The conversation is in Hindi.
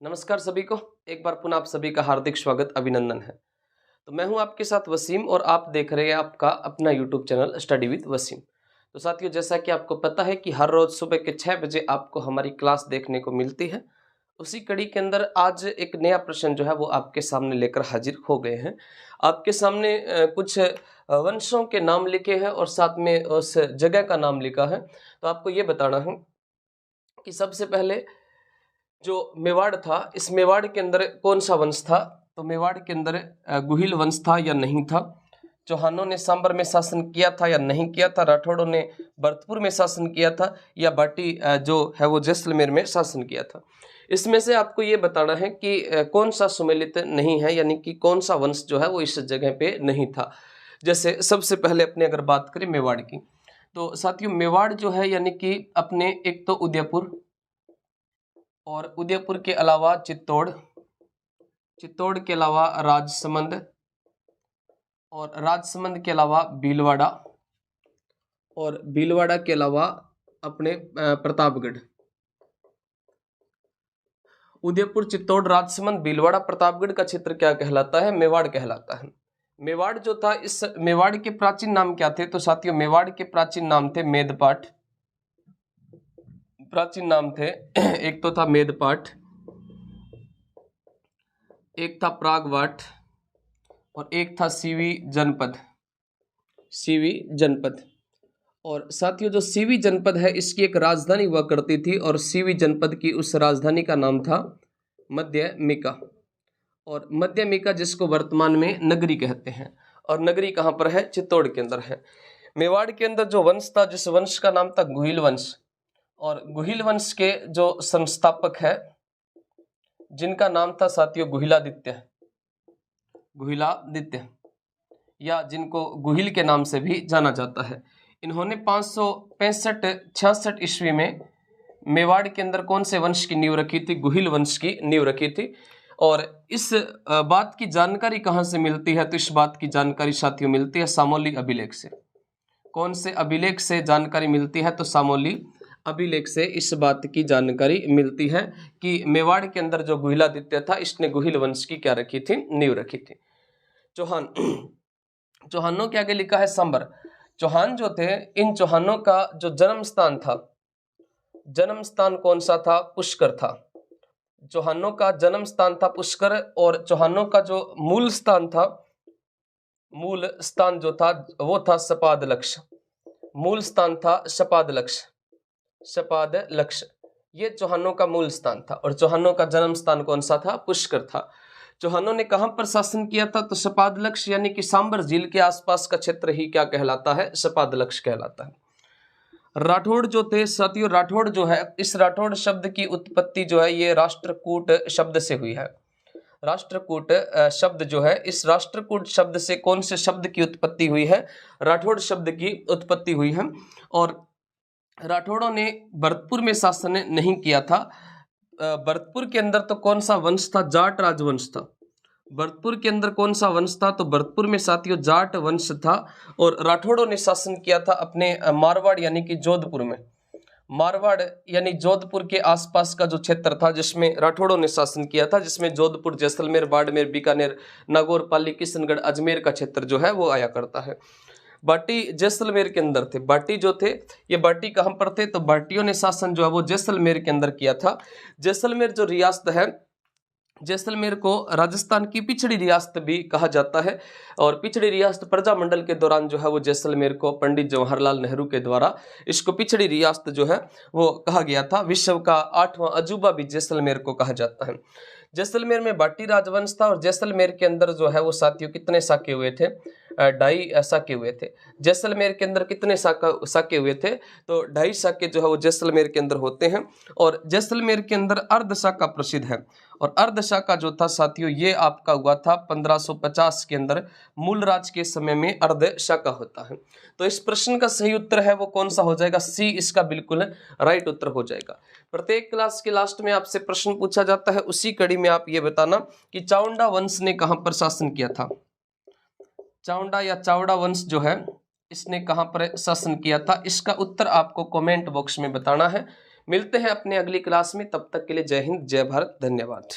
नमस्कार सभी को। एक बार पुनः आप सभी का हार्दिक स्वागत अभिनंदन है। तो मैं हूं आपके साथ वसीम और आप देख रहे हैं आपका अपना YouTube channel study with Wasim. तो साथियों, जैसा कि आपको पता है कि हर रोज सुबह के 6 बजे आपको हमारी क्लास देखने को मिलती है। उसी कड़ी के अंदर आज एक नया प्रश्न जो है वो आपके सामने लेकर हाजिर हो गए हैं। आपके सामने कुछ वंशों के नाम लिखे हैं और साथ में उस जगह का नाम लिखा है। तो आपको ये बताना है कि सबसे पहले जो मेवाड़ था, इस मेवाड़ के अंदर कौन सा वंश था। तो मेवाड़ के अंदर गुहिल वंश था या नहीं था। चौहानों ने सांबर में शासन किया था या नहीं किया था। राठौड़ों ने भरतपुर में शासन किया था या बाटी जो है वो जैसलमेर में शासन किया था। इसमें से आपको ये बताना है कि कौन सा सुमेलित नहीं है, यानी कि कौन सा वंश जो है वो इस जगह पे नहीं था। जैसे सबसे पहले अपने अगर बात करें मेवाड़ की, तो साथियों मेवाड़ जो है यानी कि अपने एक तो उदयपुर और उदयपुर के अलावा चित्तौड़, चित्तौड़ के अलावा राजसमंद और राजसमंद के अलावा भीलवाड़ा और भीलवाड़ा के अलावा अपने प्रतापगढ़। उदयपुर, चित्तौड़, राजसमंद, भीलवाड़ा, प्रतापगढ़ का क्षेत्र क्या कहलाता है? मेवाड़ कहलाता है। मेवाड़ जो था, इस मेवाड़ के प्राचीन नाम क्या थे? तो साथियों मेवाड़ के प्राचीन नाम थे मेदपाट। प्राचीन नाम थे एक तो था मेदपाट, एक था प्रागवाट और एक था सीवी जनपद। सीवी जनपद। और साथियों जो सीवी जनपद है इसकी एक राजधानी हुआ करती थी और सीवी जनपद की उस राजधानी का नाम था मध्यमिका। और मध्यमिका जिसको वर्तमान में नगरी कहते हैं। और नगरी कहाँ पर है? चित्तौड़ के अंदर है। मेवाड़ के अंदर जो वंश था, जिस वंश का नाम था गुहिल वंश, और गुहिल वंश के जो संस्थापक है जिनका नाम था साथियों गुहिलादित्य, गुहिलादित्य या जिनको गुहिल के नाम से भी जाना जाता है। इन्होंने 565-66 ईस्वी में मेवाड़ के अंदर कौन से वंश की नींव रखी थी? गुहिल वंश की नींव रखी थी। और इस बात की जानकारी कहाँ से मिलती है? तो इस बात की जानकारी साथियों मिलती है सामोली अभिलेख से। कौन से अभिलेख से जानकारी मिलती है? तो सामोली अभिलेख से इस बात की जानकारी मिलती है कि मेवाड़ के अंदर जो गुहिलादित्य था इसने गुहिल वंश की क्या रखी थी? नींव रखी थी। चौहान, चौहानों के आगे लिखा है सांबर। चौहान जो थे, इन चौहानों का जो जन्म स्थान था, जन्म स्थान कौन सा था? पुष्कर था। चौहानों का जन्म स्थान था पुष्कर। और चौहानों का जो मूल स्थान था, मूल स्थान जो था वो था शपादलक्ष। मूल स्थान था शपादलक्ष, शपादलक्ष ये चौहानों का मूल स्थान था। और चौहानों का जन्म स्थान कौन सा था? पुष्कर था। चौहानों ने कहां पर शासन किया था? तो शपादलक्ष यानी कि सांबर झील के आसपास का क्षेत्र ही क्या कहलाता है? शपादलक्ष कहलाता है। राठौड़ जो थे साथियों, राठौड़ जो है, इस राठौड़ शब्द की उत्पत्ति जो है ये राष्ट्रकूट शब्द से हुई है। राष्ट्रकूट शब्द जो है, इस राष्ट्रकूट शब्द से कौन से शब्द की उत्पत्ति हुई है? राठौड़ शब्द की उत्पत्ति हुई है। और राठौड़ों ने भरतपुर में शासन नहीं किया था। भरतपुर के अंदर तो कौन सा वंश था? जाट राजवंश था। भरतपुर के अंदर कौन सा वंश था? तो भरतपुर में साथियों जाट वंश था। और राठौड़ों ने शासन किया था अपने मारवाड़ यानी कि जोधपुर में। मारवाड़ यानी जोधपुर के आसपास का जो क्षेत्र था जिसमें राठौड़ों ने शासन किया था, जिसमें जोधपुर, जैसलमेर, बाड़मेर, बीकानेर, नागौर, पाली, किशनगढ़, अजमेर का क्षेत्र जो है वो आया करता है। बाटी जैसलमेर के अंदर थे। बाटी जो थे, ये बाटी कहां पर थे? तो बाटियों ने शासन जो है वो जैसलमेर के अंदर किया था। जैसलमेर जो रियासत है, जैसलमेर को राजस्थान की पिछड़ी रियासत भी कहा जाता है। और पिछड़ी रियासत प्रजामंडल के दौरान जो है वो जैसलमेर को पंडित जवाहरलाल नेहरू के द्वारा इसको पिछड़ी रियासत जो है वो कहा गया था। विश्व का 8वां अजूबा भी जैसलमेर को कहा जाता है। जैसलमेर में बाटी राजवंश था। और जैसलमेर के अंदर जो है वो साथियों कितने साके हुए थे? 2.5 साके हुए थे। जैसलमेर के अंदर कितने साके हुए थे? तो 2.5 साके जो है वो जैसलमेर के अंदर होते हैं। और जैसलमेर के अंदर अर्ध साका प्रसिद्ध है। और अर्ध साका जो था साथियों ये आपका हुआ था 1550 के अंदर। मूलराज के समय में अर्ध साका होता है। तो इस प्रश्न का सही उत्तर है वो कौन सा हो जाएगा? सी इसका बिल्कुल राइट उत्तर हो जाएगा। प्रत्येक क्लास के लास्ट में आपसे प्रश्न पूछा जाता है, उसी कड़ी में आप ये बताना कि चावंडा वंश ने कहां पर शासन किया था। चावंडा या चावड़ा वंश जो है इसने कहां पर शासन किया था? इसका उत्तर आपको कमेंट बॉक्स में बताना है। मिलते हैं अपने अगली क्लास में, तब तक के लिए जय हिंद, जय भारत, धन्यवाद।